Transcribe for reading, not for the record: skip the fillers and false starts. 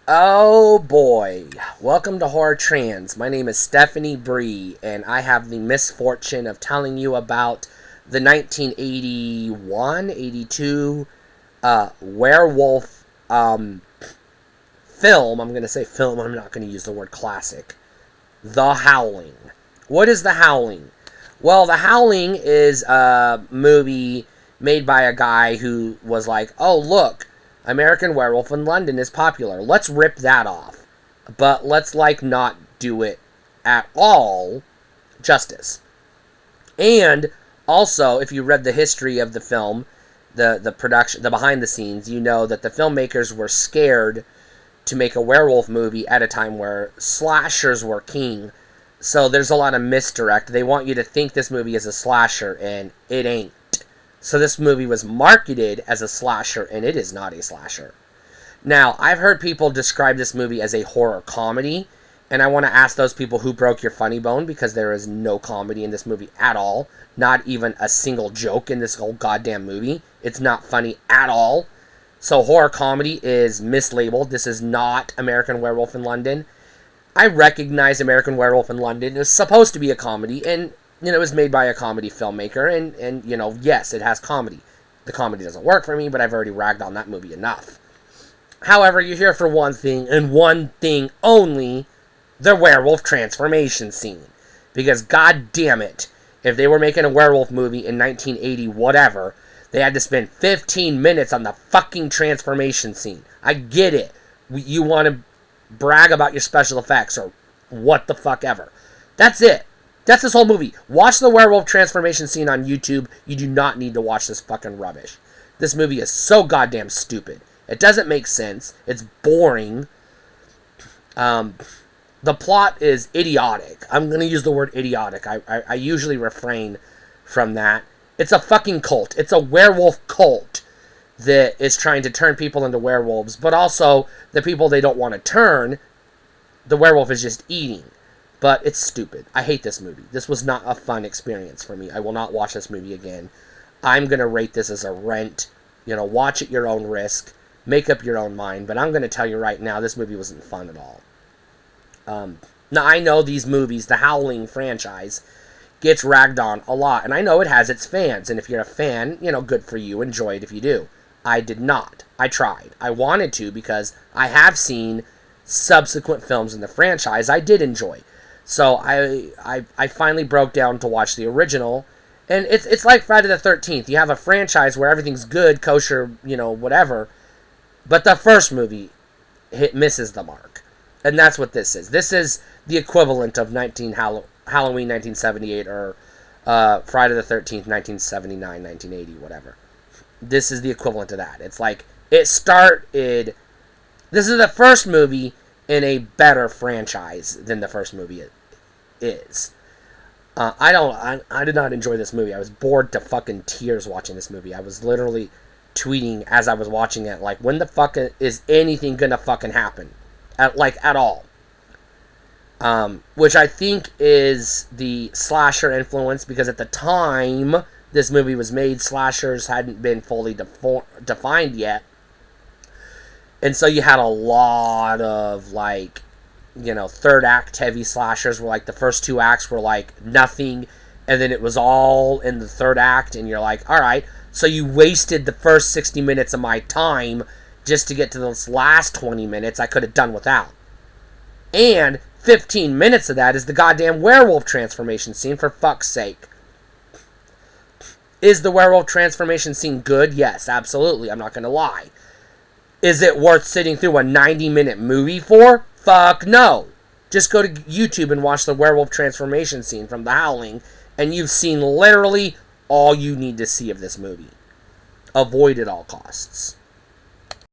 Oh boy, welcome to Horror Trans. My name is Stephanie Bree, and I have the misfortune of telling you about the 1981-82 werewolf film. I'm going to say film, I'm not going to use the word classic. The Howling. What is The Howling? Well, The Howling is a movie made by a guy who was like, oh, look, American Werewolf in London is popular. Let's rip that off. But let's, not do it at all justice. And also, if you read the history of the film, the production, the behind the scenes, you know that the filmmakers were scared to make a werewolf movie at a time where slashers were king. So there's a lot of misdirect. They want you to think this movie is a slasher, and it ain't. So this movie was marketed as a slasher, and it is not a slasher. Now, I've heard people describe this movie as a horror comedy, and I want to ask those people who broke your funny bone, because there is no comedy in this movie at all. Not even a single joke in this whole goddamn movie. It's not funny at all. So horror comedy is mislabeled. This is not American Werewolf in London. I recognize American Werewolf in London is supposed to be a comedy, and it was made by a comedy filmmaker, and yes, it has comedy. The comedy doesn't work for me, but I've already ragged on that movie enough. However, you're here for one thing, and one thing only, the werewolf transformation scene. Because, god damn it, if they were making a werewolf movie in 1980 whatever, they had to spend 15 minutes on the fucking transformation scene. I get it. You want to brag about your special effects, or what the fuck ever. That's it. That's this whole movie. Watch the werewolf transformation scene on YouTube. You do not need to watch this fucking rubbish. This movie is so goddamn stupid. It doesn't make sense. It's boring. The plot is idiotic. I'm going to use the word idiotic. I usually refrain from that. It's a fucking cult. It's a werewolf cult that is trying to turn people into werewolves, but also the people they don't want to turn, the werewolf is just eating. But it's stupid. I hate this movie. This was not a fun experience for me. I will not watch this movie again. I'm going to rate this as a rent. Watch at your own risk. Make up your own mind. But I'm going to tell you right now, this movie wasn't fun at all. Now, I know these movies, the Howling franchise, gets ragged on a lot. And I know it has its fans. And if you're a fan, good for you. Enjoy it if you do. I did not. I tried. I wanted to, because I have seen subsequent films in the franchise I did enjoy. So I finally broke down to watch the original, and it's like Friday the 13th. You have a franchise where everything's good, kosher, whatever, but the first movie misses the mark, and that's what this is. This is the equivalent of Halloween 1978 or Friday the 13th 1979, 1980, whatever. This is the equivalent of that. It's like it started. This is the first movie in a better franchise than the first movie is. I did not enjoy this movie. I was bored to fucking tears watching this movie. I was literally tweeting as I was watching it, like, when the fuck is anything gonna fucking happen? At all. Which I think is the slasher influence, because at the time this movie was made, slashers hadn't been fully defined yet. And so you had a lot of, third act heavy slashers where, the first two acts were, nothing, and then it was all in the third act, and you're like, alright, so you wasted the first 60 minutes of my time just to get to this last 20 minutes I could have done without. And 15 minutes of that is the goddamn werewolf transformation scene, for fuck's sake. Is the werewolf transformation scene good? Yes, absolutely, I'm not going to lie. Is it worth sitting through a 90-minute movie for? Fuck no. Just go to YouTube and watch the werewolf transformation scene from The Howling, and you've seen literally all you need to see of this movie. Avoid at all costs.